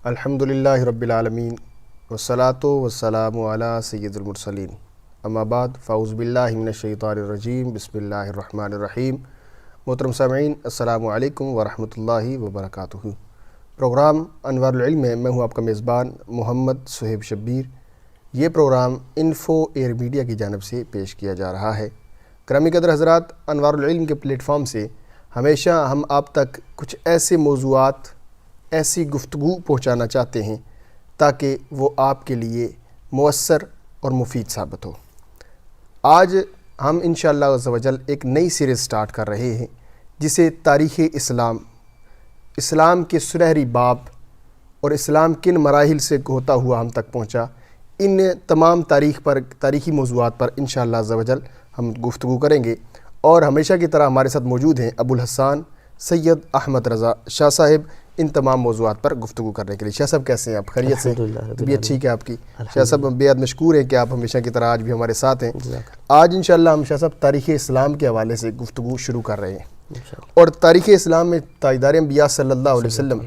الحمدللہ رب العالمین والصلاۃ والسلام علی سید المرسلین اما بعد فاعوذ باللہ من الشیطان الرجیم بسم اللہ الرحمن الرحیم۔ محترم سامعین، السلام علیکم ورحمۃ اللہ وبرکاتہ۔ پروگرام انوار-ال-علم میں میں ہوں آپ کا میزبان محمد صہیب شبیر۔ یہ پروگرام انفو ایئر میڈیا کی جانب سے پیش کیا جا رہا ہے۔ گرامی قدر حضرات، انوار-ال-علم کے پلیٹ فارم سے ہمیشہ ہم آپ تک کچھ ایسے موضوعات، ایسی گفتگو پہنچانا چاہتے ہیں تاکہ وہ آپ کے لیے مؤثر اور مفید ثابت ہو۔ آج ہم انشاءاللہ عز و جل ایک نئی سیریز سٹارٹ کر رہے ہیں جسے تاریخ اسلام، اسلام کے سنہری باب اور اسلام کن مراحل سے ہوتا ہوا ہم تک پہنچا، ان تمام تاریخی موضوعات پر انشاءاللہ عز و جل ہم گفتگو کریں گے۔ اور ہمیشہ کی طرح ہمارے ساتھ موجود ہیں ابو الحسن سید احمد رضا شاہ صاحب ان تمام موضوعات پر گفتگو کرنے کے لیے۔ شاہ صاحب کیسے ہیں آپ؟ خیریت سے؟ طبیعت ٹھیک ہے آپ کی؟ شاہ صاحب بے حد مشکور ہیں کہ آپ ہمیشہ کی طرح آج بھی ہمارے ساتھ ہیں۔ آج انشاءاللہ ہم شاہ صاحب تاریخ اسلام کے حوالے سے گفتگو شروع کر رہے ہیں، اور تاریخ اسلام میں تاجدار انبیاء صلی اللہ علیہ وسلم،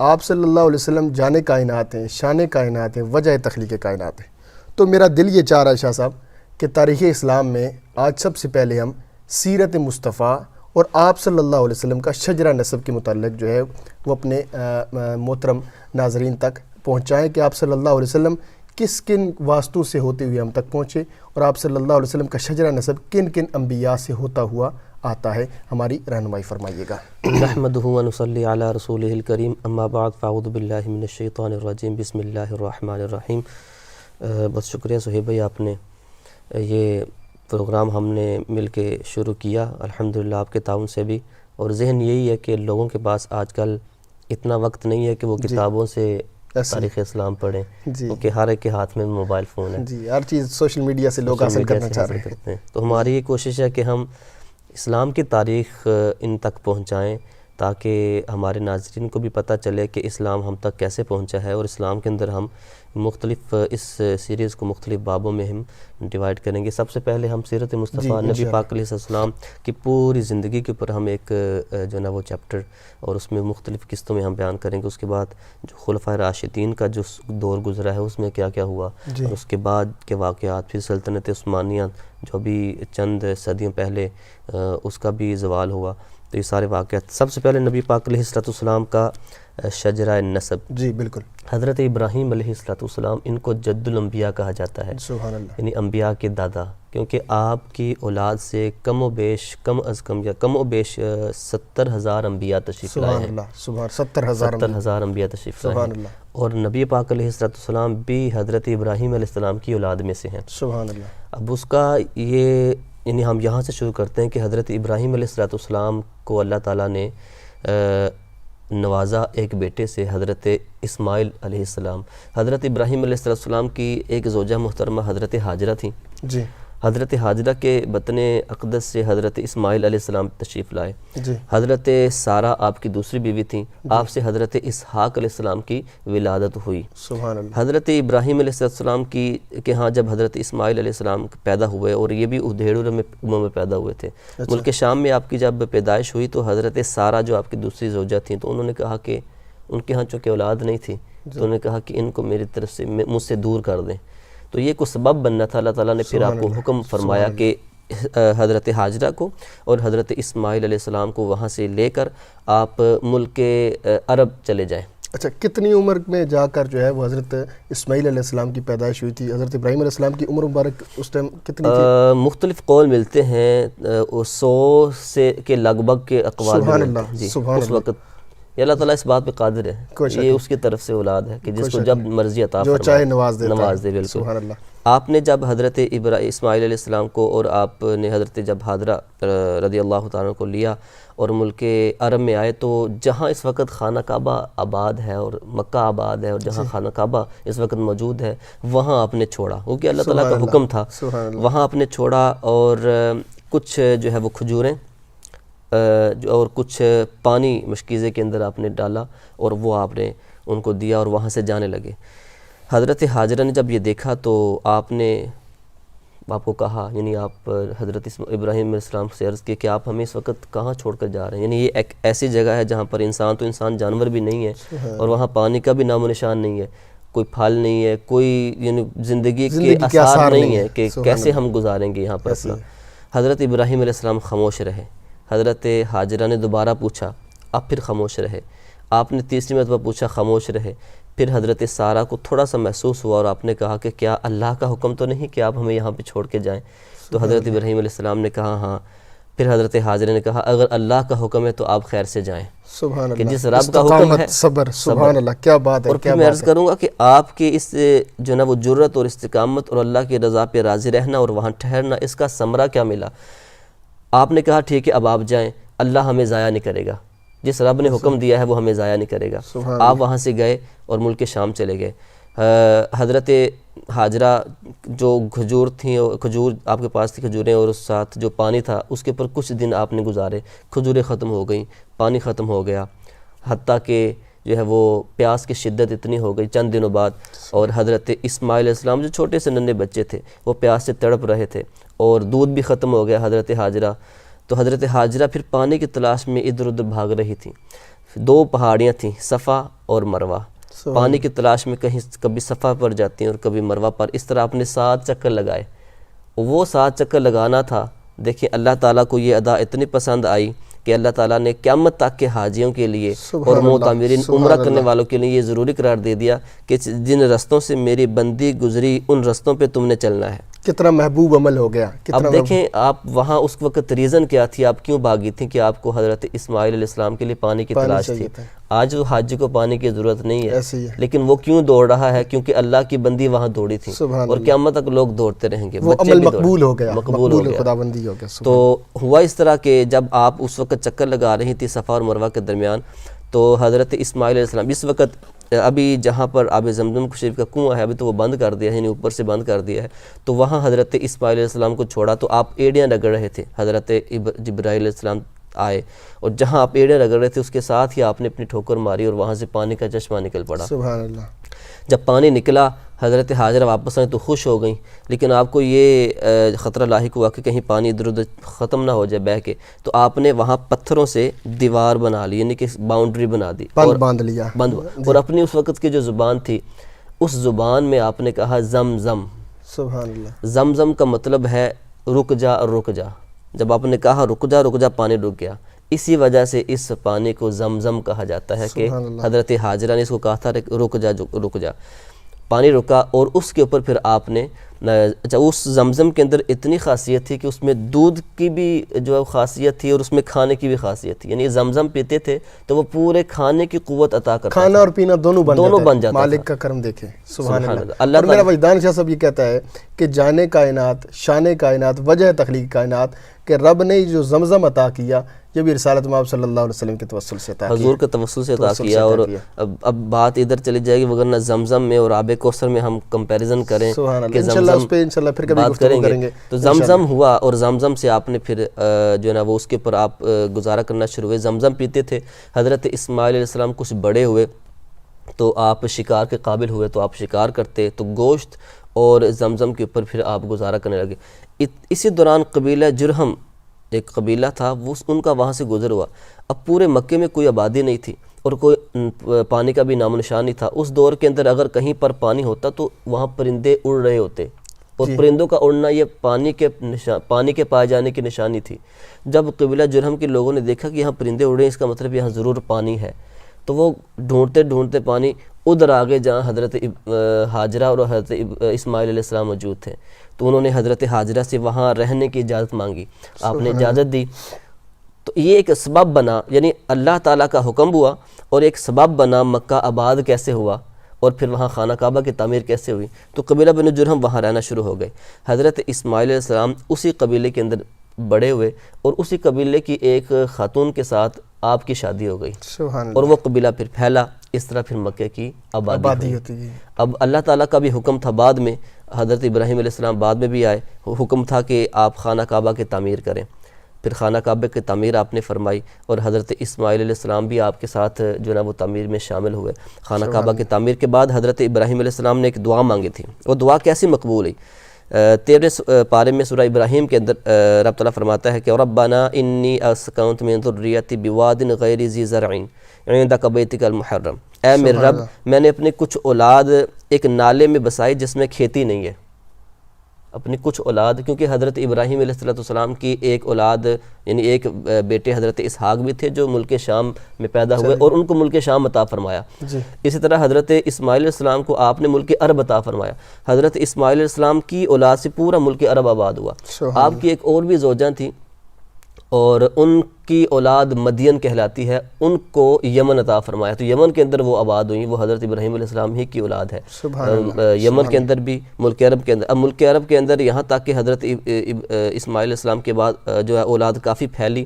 آپ صلی اللہ علیہ وسلم جان کائنات ہیں، شان کائنات ہیں، وجہ تخلیق کائنات ہیں۔ تو میرا دل یہ چاہ رہا ہے شاہ صاحب کہ تاریخ اسلام میں آج سب سے پہلے ہم سیرت مصطفیٰ اور آپ صلی اللہ علیہ وسلم کا شجرہ نسب کے متعلق جو ہے وہ اپنے محترم ناظرین تک پہنچائیں کہ آپ صلی اللہ علیہ وسلم کس کن واسطوں سے ہوتے ہوئے ہم تک پہنچے، اور آپ صلی اللہ علیہ وسلم کا شجرہ نسب کن کن انبیاء سے ہوتا ہوا آتا ہے۔ ہماری رہنمائی فرمائیے گا۔ نحمدہ و نصلی علی رسولہ الکریم، اما بعد فاعوذ باللہ من الشیطان الرجیم، بسم اللہ الرحمن الرحیم۔ بہت شکریہ صہیب بھائی، آپ نے یہ پروگرام ہم نے مل کے شروع کیا الحمدللہ آپ کے تعاون سے بھی، اور ذہن یہی ہے کہ لوگوں کے پاس آج کل اتنا وقت نہیں ہے کہ وہ کتابوں سے تاریخ اسلام پڑھیں، کیونکہ ہر ایک کے ہاتھ میں موبائل فون ہے، ہر چیز سوشل میڈیا سے لوگ حاصل کرنا چاہ رہے ہیں۔ تو ہماری یہ کوشش ہے کہ ہم اسلام کی تاریخ ان تک پہنچائیں تاکہ ہمارے ناظرین کو بھی پتہ چلے کہ اسلام ہم تک کیسے پہنچا ہے، اور اسلام کے اندر ہم مختلف اس سیریز کو مختلف بابوں میں ہم ڈیوائیڈ کریں گے۔ سب سے پہلے ہم سیرت مصطفیٰ نبی پاک علیہ السلام کی پوری زندگی کے اوپر ہم ایک جو نا وہ چیپٹر اور اس میں مختلف قسطوں میں ہم بیان کریں گے۔ اس کے بعد جو خلفائے راشدین کا جو دور گزرا ہے اس میں کیا کیا ہوا، اور اس کے بعد کے واقعات، پھر سلطنت عثمانیہ جو بھی چند صدیوں پہلے اس کا بھی زوال ہوا، تو یہ سارے واقعات۔ سب سے پہلے نبی پاک علیہ السلام کا شجرہ نسب، جی بالکل، حضرت ابراہیم علیہ السلام، ان کو جد الانبیاء کہا جاتا ہے، سبحان اللہ، یعنی انبیاء کے دادا، کیونکہ آپ کی اولاد سے کم و بیش 70,000 انبیاء تشریف لائے ہیں۔ سبحان 70,000 انبیاء تشریف لائے ہیں، اور نبی پاک علیہ السلام بھی حضرت ابراہیم علیہ السلام کی اولاد میں سے ہیں، سبحان اللہ۔ اب اس کا یہ یعنی ہم یہاں سے شروع کرتے ہیں کہ حضرت ابراہیم علیہ السلام کو اللہ تعالیٰ نے نوازا ایک بیٹے سے، حضرت اسماعیل علیہ السلام۔ حضرت ابراہیم علیہ السلام کی ایک زوجہ محترمہ حضرت ہاجرہ تھیں، جی، حضرت ہاجرہ کے بطن اقدس سے حضرت اسماعیل علیہ السلام تشریف لائے، جی۔ حضرت سارہ آپ کی دوسری بیوی تھیں، آپ سے حضرت اسحاق علیہ السلام کی ولادت ہوئی، سبحان اللہ۔ حضرت ابراہیم علیہ السلام کی کہ ہاں جب حضرت اسماعیل علیہ السلام پیدا ہوئے، اور یہ بھی ادھیڑ عمر میں پیدا ہوئے تھے، ملک شام میں آپ کی جب پیدائش ہوئی تو حضرت سارہ جو آپ کی دوسری زوجہ تھیں، تو انہوں نے کہا کہ ان کے ہاں چونکہ اولاد نہیں تھی، تو انہوں نے کہا کہ ان کو میری طرف سے مجھ سے دور کر دیں، تو یہ کوئی سبب بننا تھا۔ اللہ تعالیٰ نے پھر آپ کو حکم فرمایا کہ حضرت ہاجرہ کو اور حضرت اسماعیل علیہ السلام کو وہاں سے لے کر آپ ملک عرب چلے جائیں۔ اچھا، کتنی عمر میں جا کر جو ہے وہ حضرت اسماعیل علیہ السلام کی پیدائش ہوئی تھی؟ حضرت ابراہیم علیہ السلام کی عمر مبارک اس ٹائم کتنی تھی؟ مختلف قول ملتے ہیں، 100 سے کے لگ بھگ کے اقوال، سبحان اللہ، سبحان اس وقت یہ اللہ تعالیٰ اس بات پہ قادر ہے، یہ اس کی طرف سے اولاد ہے کہ جس کو جب مرضی عطا فرمائے، جو چاہے نواز دے، بالکل، سبحان اللہ۔ آپ نے جب حضرت اسماعیل علیہ السلام کو اور آپ نے حضرت جب ہاجرہ رضی اللہ تعالیٰ کو لیا اور ملک عرب میں آئے، تو جہاں اس وقت خانہ کعبہ آباد ہے اور مکہ آباد ہے، اور جہاں خانہ کعبہ اس وقت موجود ہے وہاں آپ نے چھوڑا، کیونکہ اللہ تعالیٰ کا حکم تھا، وہاں آپ نے چھوڑا، اور کچھ جو ہے وہ کھجوریں اور کچھ پانی مشکیزے کے اندر آپ نے ڈالا، اور وہ آپ نے ان کو دیا اور وہاں سے جانے لگے۔ حضرت ہاجرہ نے جب یہ دیکھا تو آپ نے آپ کو کہا، یعنی آپ حضرت ابراہیم علیہ السلام سے عرض کی کہ آپ ہمیں اس وقت کہاں چھوڑ کر جا رہے ہیں، یعنی یہ ایک ایسی جگہ ہے جہاں پر انسان تو انسان جانور بھی نہیں ہے، اور وہاں پانی کا بھی نام و نشان نہیں ہے، کوئی پھل نہیں ہے، کوئی یعنی زندگی کے آثار نہیں ہے کہ کیسے ہم گزاریں گے یہاں پر اپنا۔ حضرت ابراہیم علیہ السلام خاموش رہے، حضرت حاجرہ نے دوبارہ پوچھا، آپ پھر خاموش رہے، آپ نے تیسری مرتبہ پوچھا، خاموش رہے۔ پھر حضرت سارہ کو تھوڑا سا محسوس ہوا اور آپ نے کہا کہ کیا اللہ کا حکم تو نہیں کہ آپ ہمیں یہاں پہ چھوڑ کے جائیں؟ تو حضرت ابراہیم علیہ السلام نے کہا ہاں۔ پھر حضرت حاجرہ نے کہا اگر اللہ کا حکم ہے تو آپ خیر سے جائیں، سبحان کہ اللہ، جس رب کا حکم ہے صبر، سبحان اللہ، کیا بات ہے۔ اور پھر میں عرض کروں گا کہ آپ کی اس جو نا وہ جرت اور استقامت اور اللہ کی رضا پہ راضی رہنا اور وہاں ٹھہرنا، اس کا ثمرہ کیا ملا؟ آپ نے کہا ٹھیک ہے اب آپ جائیں، اللہ ہمیں ضائع نہیں کرے گا، جس رب نے حکم دیا ہے وہ ہمیں ضائع نہیں کرے گا۔ آپ وہاں سے گئے اور ملک شام چلے گئے۔ حضرت حاجرہ جو کھجور تھیں، کھجور آپ کے پاس تھی کھجوریں، اور اس ساتھ جو پانی تھا اس کے اوپر کچھ دن آپ نے گزارے، کھجوریں ختم ہو گئیں، پانی ختم ہو گیا، حتیٰ کہ جو ہے وہ پیاس کی شدت اتنی ہو گئی چند دنوں بعد، اور حضرت اسماعیل علیہ السلام جو چھوٹے سے ننھے بچے تھے وہ پیاس سے تڑپ رہے تھے، اور دودھ بھی ختم ہو گیا حضرت حاجرہ۔ تو حضرت حاجرہ پھر پانی کی تلاش میں ادھر ادھر بھاگ رہی تھیں۔ دو پہاڑیاں تھیں، صفا اور مروہ، پانی کی تلاش میں کہیں کبھی صفا پر جاتی ہیں اور کبھی مروہ پر، اس طرح آپ نے 7 چکر لگائے۔ وہ 7 چکر لگانا تھا، دیکھیں اللہ تعالیٰ کو یہ ادا اتنی پسند آئی کہ اللہ تعالیٰ نے قیامت تک کے حاجیوں کے لیے اور معتمرین عمرہ کرنے والوں کے لیے یہ ضروری قرار دے دیا کہ جن رستوں سے میری بندی گزری ان رستوں پہ تم نے چلنا ہے۔ کتنا محبوب عمل ہو گیا۔ اب دیکھیں آپ وہاں اس وقت ریزن کیا تھی، آپ کیوں بھاگی تھیں کہ آپ کو حضرت اسماعیل علیہ السلام کے لیے پانی کی تلاش تھی۔ آج وہ حاجی کو پانی کی ضرورت نہیں ہے، لیکن وہ کیوں دوڑ رہا ہے؟ کیونکہ اللہ کی بندی وہاں دوڑی تھی، اور قیامت تک لوگ دوڑتے رہیں گے، وہ عمل مقبول ہو گیا، مقبول ہو گیا، خداوندی ہو گیا۔ تو ہوا اس طرح کہ جب آپ اس وقت چکر لگا رہی تھی صفا اور مروہ کے درمیان، تو حضرت اسماعیل علیہ السلام اس وقت ابھی جہاں پر آب زمزم شریف کا کنواں ہے ابھی تو وہ بند کر دیا ہے، یعنی اوپر سے بند کر دیا ہے، تو وہاں حضرت اسماعیل علیہ السلام کو چھوڑا تو آپ ایڑیاں رگڑ رہے تھے۔ حضرت جبرائیل علیہ السلام آئے اور جہاں آپ ایڑیاں رگڑ رہے تھے اس کے ساتھ ہی آپ نے اپنی ٹھوکر ماری اور وہاں سے پانی کا چشمہ نکل پڑا۔ سبحان اللہ۔ جب پانی نکلا حضرت حاجرہ واپس آئیں تو خوش ہو گئیں، لیکن آپ کو یہ خطرہ لاحق ہوا کہ کہیں پانی ادھر ادھر ختم نہ ہو جائے بہہ کے، تو آپ نے وہاں پتھروں سے دیوار بنا لی، یعنی کہ باؤنڈری بنا دی، باندھ لیا، اور اپنی اس وقت کی جو زبان تھی اس زبان میں آپ نے کہا زم زم۔ سبحان اللہ۔ زم زم کا مطلب ہے رک جا رک جا، جب آپ نے کہا رک جا پانی رک گیا، اسی وجہ سے اس پانی کو زمزم کہا جاتا ہے کہ حضرت حاجرہ نے اس کو کہا تھا رک جا، پانی رکا، اور اس کے اوپر پھر آپ نے اس زمزم کے اندر اتنی خاصیت تھی کہ اس میں دودھ کی بھی جو خاصیت تھی اور اس میں کھانے کی بھی خاصیت تھی، یعنی زمزم پیتے تھے تو وہ پورے کھانے کی قوت عطا کرتا، کھانا اور پینا دونوں بن جاتا، مالک کا کرم دیکھیں، سبحان اللہ۔ اور میرا وجدان شاہ صاحب یہ کہتا ہے کہ جانے کائنات، شان کائنات، وجہ تخلیق کائنات کہ رب نے جو زمزم عطا کیا یہ بھی رسالت مآب صلی اللہ علیہ وسلم کے توسل سے عطا کیا، حضور کے توسل سے عطا کیا۔ اور اب بات ادھر چلی جائے گی، وگرنہ زمزم میں اور آب کوثر میں ہم کمپیریزن کریں کہ زمزم پھر کبھی بات کریں گے تو زمزم ہوا، اور زمزم سے آپ نے پھر جو ہے نا وہ اس کے اوپر آپ گزارا کرنا شروع ہوئے۔ زمزم پیتے تھے، حضرت اسماعیل علیہ السلام کچھ بڑے ہوئے تو آپ شکار کے قابل ہوئے تو آپ شکار کرتے، تو گوشت اور زمزم کے اوپر پھر آپ گزارا کرنے لگے۔ اسی دوران قبیلہ جرہم ایک قبیلہ تھا، وہ ان کا وہاں سے گزر ہوا۔ اب پورے مکے میں کوئی آبادی نہیں تھی اور کوئی پانی کا بھی نام و نشان نہیں تھا۔ اس دور کے اندر اگر کہیں پر پانی ہوتا تو وہاں پرندے اڑ رہے ہوتے، اور پرندوں کا اڑنا یہ پانی کے پائے جانے کی نشانی تھی۔ جب قبیلہ جرہم کے لوگوں نے دیکھا کہ یہاں پرندے اڑ رہے ہیں، اس کا مطلب یہاں ضرور پانی ہے، تو وہ ڈھونڈتے پانی ادھر آگے جہاں حضرت حاجرہ اور حضرت اسماعیل علیہ السلام موجود تھے، تو انہوں نے حضرت حاجرہ سے وہاں رہنے کی اجازت مانگی، آپ نے اجازت دی۔ تو یہ ایک سبب بنا، یعنی اللہ تعالیٰ کا حکم ہوا اور ایک سبب بنا مکہ آباد کیسے ہوا اور پھر وہاں خانہ کعبہ کی تعمیر کیسے ہوئی۔ تو قبیلہ بنو جرہم وہاں رہنا شروع ہو گئے۔ حضرت اسماعیل علیہ السلام اسی قبیلے کے اندر بڑے ہوئے اور اسی قبیلے کی ایک خاتون کے ساتھ آپ کی شادی ہو گئی، اور وہ قبیلہ پھر پھیلا، اس طرح پھر مکے کی آبادی ہوئی۔ اب اللہ تعالیٰ کا بھی حکم تھا، بعد میں حضرت ابراہیم علیہ السلام بعد میں بھی آئے، حکم تھا کہ آپ خانہ کعبہ کی تعمیر کریں، پھر خانہ کعبہ کی تعمیر آپ نے فرمائی، اور حضرت اسماعیل علیہ السلام بھی آپ کے ساتھ جو ہے نا وہ تعمیر میں شامل ہوئے۔ خانہ کعبہ کی تعمیر کے بعد حضرت ابراہیم علیہ السلام نے ایک دعا مانگی تھی، وہ دعا کیسی مقبول ہوئی؟ 13 پارے میں سورہ ابراہیم کے اندر رب تعالیٰ فرماتا ہے کہ ربنا انی اسکنت من ذریتی بواد غیر ذی زرع عندک بیتک المحرم، اے میرے رب میں نے اپنے کچھ اولاد ایک نالے میں بسائی جس میں کھیتی نہیں ہے، اپنی کچھ اولاد، کیونکہ حضرت ابراہیم علیہ السلام کی ایک اولاد یعنی ایک بیٹے حضرت اسحاق بھی تھے جو ملک شام میں پیدا ہوئے اور ان کو ملک شام عطا فرمایا. اسی طرح حضرت اسماعیل علیہ السلام کو آپ نے ملک عرب عطا فرمایا. حضرت اسماعیل علیہ السلام کی اولاد سے پورا ملک عرب آباد ہوا. آپ کی ایک اور بھی زوجہ تھیں اور ان کی اولاد مدین کہلاتی ہے، ان کو یمن عطا فرمایا، تو یمن کے اندر وہ آباد ہوئیں، وہ حضرت ابراہیم علیہ السلام ہی کی اولاد ہے. یمن کے اندر بھی، ملک عرب کے اندر، اب ملک عرب کے اندر یہاں تک کہ حضرت اسماعیل علیہ السلام کے بعد جو ہے اولاد کافی پھیلی.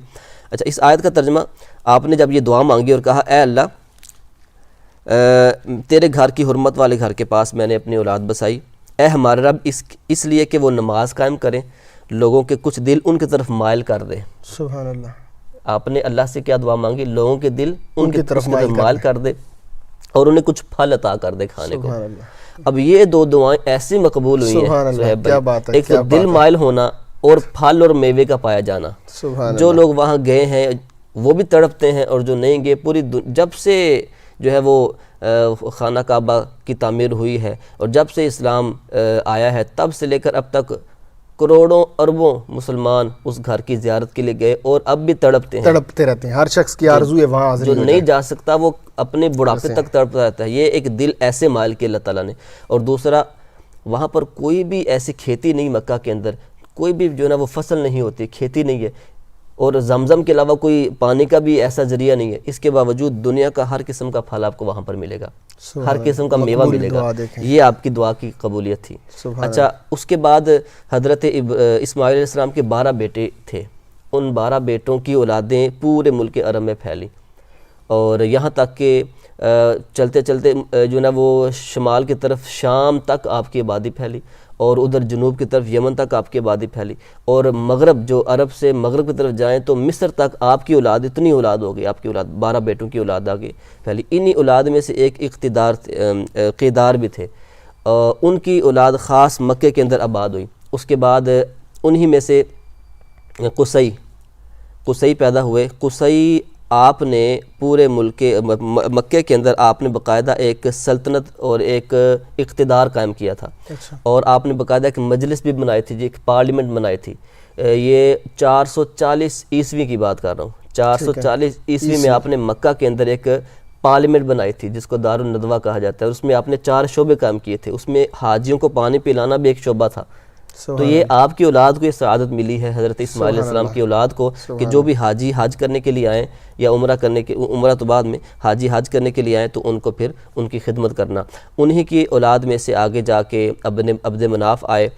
اچھا، اس آیت کا ترجمہ آپ نے جب یہ دعا مانگی اور کہا اے اللہ تیرے گھر کی حرمت والے گھر کے پاس میں نے اپنی اولاد بسائی، اے ہمارے رب اس لیے کہ وہ نماز قائم کریں، لوگوں کے کچھ دل ان کی طرف مائل کر دے. سبحان اللہ. آپ نے اللہ سے کیا دعا مانگی؟ لوگوں کے دل ان کی طرف مائل کر دے اور انہیں کچھ پھل عطا کر دے کھانے کو. اب یہ دو دعائیں ایسی مقبول ہوئی ہیں صہیب بھائی، ایک تو دل مائل ہونا اور پھل اور میوے کا پایا جانا. جو لوگ وہاں گئے ہیں وہ بھی تڑپتے ہیں اور جو نہیں گئے، پوری جب سے جو ہے وہ خانہ کعبہ کی تعمیر ہوئی ہے اور جب سے اسلام آیا ہے تب سے لے کر اب تک کروڑوں اربوں مسلمان اس گھر کی زیارت کے لیے گئے اور اب بھی تڑپتے رہتے ہیں. ہر شخص کی آرزو ہے وہاں حاضری، جو نہیں جا سکتا وہ اپنے بڑھاپے تک تڑپتا رہتا ہے. یہ ایک دل ایسے مائل کیا اللہ تعالیٰ نے. اور دوسرا، وہاں پر کوئی بھی ایسی کھیتی نہیں، مکہ کے اندر کوئی بھی جو ہے نا وہ فصل نہیں ہوتی، کھیتی نہیں ہے، اور زمزم کے علاوہ کوئی پانی کا بھی ایسا ذریعہ نہیں ہے. اس کے باوجود دنیا کا ہر قسم کا پھل آپ کو وہاں پر ملے گا، ہر قسم کا میوہ ملے گا. یہ آپ کی دعا کی قبولیت تھی. اچھا، اس کے بعد حضرت اسماعیل علیہ السلام کے 12 بیٹے تھے. ان 12 بیٹوں کی اولادیں پورے ملک عرب میں پھیلی اور یہاں تک کہ چلتے چلتے جو نا وہ شمال کی طرف شام تک آپ کی آبادی پھیلی اور ادھر جنوب کی طرف یمن تک آپ کی آبادی پھیلی اور مغرب، جو عرب سے مغرب کی طرف جائیں تو مصر تک آپ کی اولاد، اتنی اولاد ہو گئی، آپ کی اولاد 12 بیٹوں کی اولاد آگے پھیلی. انہی اولاد میں سے ایک قیدار بھی تھے، ان کی اولاد خاص مکے کے اندر آباد ہوئی. اس کے بعد انہی میں سے قصی پیدا ہوئے. قصی آپ نے پورے ملک مکے کے اندر آپ نے باقاعدہ ایک سلطنت اور ایک اقتدار قائم کیا تھا. اور آپ نے باقاعدہ ایک مجلس بھی بنائی تھی، ایک پارلیمنٹ بنائی تھی. یہ 440 عیسوی کی بات کر رہا ہوں. 440 عیسوی میں آپ نے مکہ کے اندر ایک پارلیمنٹ بنائی تھی جس کو دارالندوہ کہا جاتا ہے. اس میں آپ نے 4 شعبے قائم کیے تھے. اس میں حاجیوں کو پانی پلانا بھی ایک شعبہ تھا. تو یہ آپ کی اولاد کو یہ سعادت ملی ہے، حضرت اسماعیل علیہ السلام کی اولاد کو، کہ جو بھی حاجی حج کرنے کے لیے آئیں یا عمرہ تو بعد میں حاجی حج کرنے کے لیے آئیں تو ان کو پھر ان کی خدمت کرنا. انہی کی اولاد میں سے آگے جا کے عبد مناف آئے،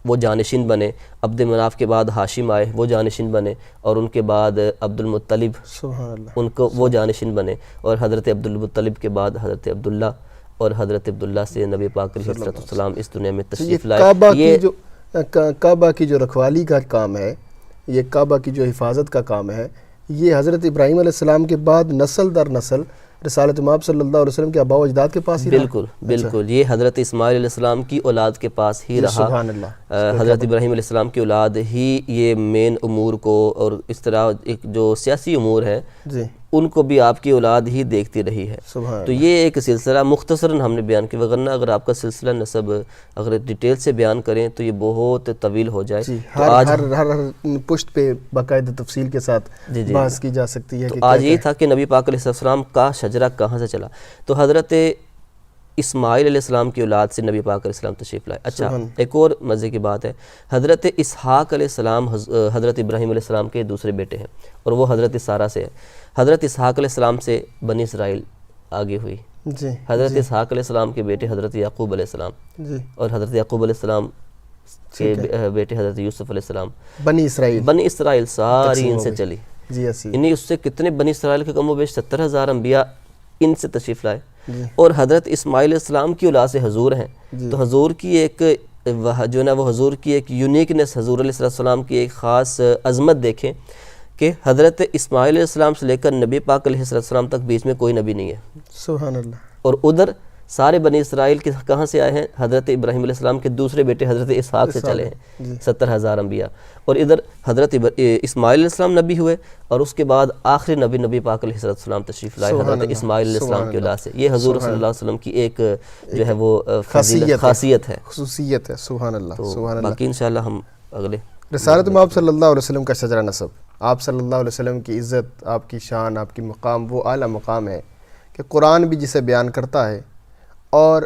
وہ جانشین بنے. عبد مناف کے بعد ہاشم آئے، وہ جانشین بنے. اور ان کے بعد عبد المطلب، ان کو وہ جانشین بنے. اور حضرت عبد المطلب کے بعد حضرت عبداللہ، اور حضرت عبداللہ سے نبی پاک علیہ السلام اس دنیا میں تشریف لائے. کعبہ کی جو رکھوالی کا کام ہے، یہ کعبہ کی جو حفاظت کا کام ہے، یہ حضرت ابراہیم علیہ السلام کے بعد نسل در نسل رسالت مآب صلی اللہ علیہ وسلم کے آباء و اجداد کے پاس ہی رہا. بالکل یہ حضرت اسماعیل علیہ السلام کی اولاد کے پاس ہی رہا. سبحان اللہ. حضرت ابراہیم علیہ السلام کی اولاد ہی یہ مین امور کو اور اس طرح ایک جو سیاسی امور ہیں ان کو بھی آپ کی اولاد ہی دیکھتی رہی ہے. تو یہ ایک سلسلہ مختصراً ہم نے بیان کیا، وگرنہ اگر آپ کا سلسلہ نسب اگر ڈیٹیل سے بیان کریں تو یہ بہت طویل ہو جائے. ہر پشت پہ باقاعدہ تفصیل کے ساتھ بحث کی جا سکتی ہے. تو آج یہ تھا کہ نبی پاک علیہ السلام کا شجرہ کہاں سے چلا. تو حضرت اسماعیل علیہ السلام کی اولاد سے نبی پاک علیہ السلام تشریف لائے. اچھا، ایک اور مزے کی بات ہے، حضرت اسحاق علیہ السلام حضرت ابراہیم علیہ السلام کے دوسرے بیٹے ہیں اور وہ حضرت سارہ سے ہے. حضرت اسحاق علیہ السلام سے بنی اسرائیل آگے ہوئی. حضرت اسحاق علیہ السلام کے بیٹے حضرت یعقوب علیہ السلام اور حضرت یعقوب علیہ السلام کے بیٹے حضرت یوسف علیہ السلام. بنی اسرائیل ساری ان سے چلی. انہیں اس سے کتنے بنی اسرائیل کے کم و بیش 70,000 انبیاء ان سے تشریف لائے. اور حضرت اسماعیل علیہ السلام کی اولاد سے حضور ہیں. تو حضور کی ایک جو ہے نا وہ حضور کی ایک یونیکنس، حضور علیہ السلام کی ایک خاص عظمت دیکھیں کہ حضرت اسماعیل علیہ السلام سے لے کر نبی پاک علیہ السلام تک بیچ میں کوئی نبی نہیں ہے. سبحان اللہ. اور ادھر سارے بنی اسرائیل کہاں سے آئے ہیں؟ حضرت ابراہیم علیہ السلام کے دوسرے بیٹے حضرت اسحاق سے چلے ہیں، 70,000 انبیاء، اور ادھر حضرت اسماعیل علیہ السلام نبی ہوئے، اور اس کے بعد آخری نبی پاک علیہ السلام تشریف لائے حضرت اسماعیل علیہ السلام کی اولاد سے۔ یہ حضور صلی اللہ علیہ وسلم کی ایک جو ہے وہ خاصیت ہے، خصوصیت ہے۔ سبحان اللہ، سبحان اللہ۔ باقی انشاءاللہ ہم اگلے رسالت میں آپ صلی اللہ علیہ وسلم کا شجرہ نسب، آپ صلی اللہ علیہ وسلم کی عزت، آپ کی شان، آپ کی مقام وہ اعلیٰ مقام ہے کہ قرآن بھی جسے بیان کرتا ہے، اور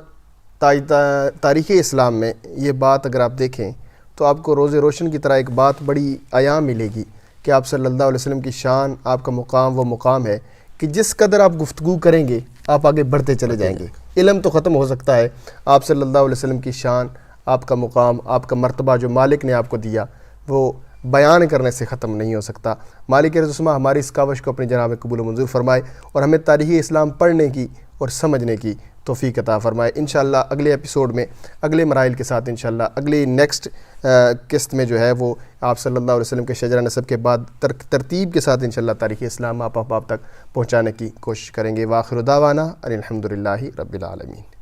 تاریخ اسلام میں یہ بات اگر آپ دیکھیں تو آپ کو روز روشن کی طرح ایک بات بڑی عیاں ملے گی کہ آپ صلی اللہ علیہ وسلم کی شان، آپ کا مقام وہ مقام ہے کہ جس قدر آپ گفتگو کریں گے آپ آگے بڑھتے چلے جائیں گے۔ علم تو ختم ہو سکتا ہے، آپ صلی اللہ علیہ وسلم کی شان، آپ کا مقام، آپ کا مرتبہ جو مالک نے آپ کو دیا وہ بیان کرنے سے ختم نہیں ہو سکتا۔ مالک رضوانہ ہماری اس کاوش کو اپنی جناب میں قبول و منظور فرمائے، اور ہمیں تاریخ اسلام پڑھنے کی اور سمجھنے کی توفیق عطا فرمائے۔ انشاءاللہ اگلے ایپیسوڈ میں اگلے مراحل کے ساتھ انشاءاللہ اگلی نیکسٹ قسط میں جو ہے وہ آپ صلی اللہ علیہ وسلم کے شجرہ نسب کے بعد ترتیب کے ساتھ انشاءاللہ تاریخ اسلام آپ تک پہنچانے کی کوشش کریں گے۔ وآخر دعوانا ان الحمدللہ رب العالمین۔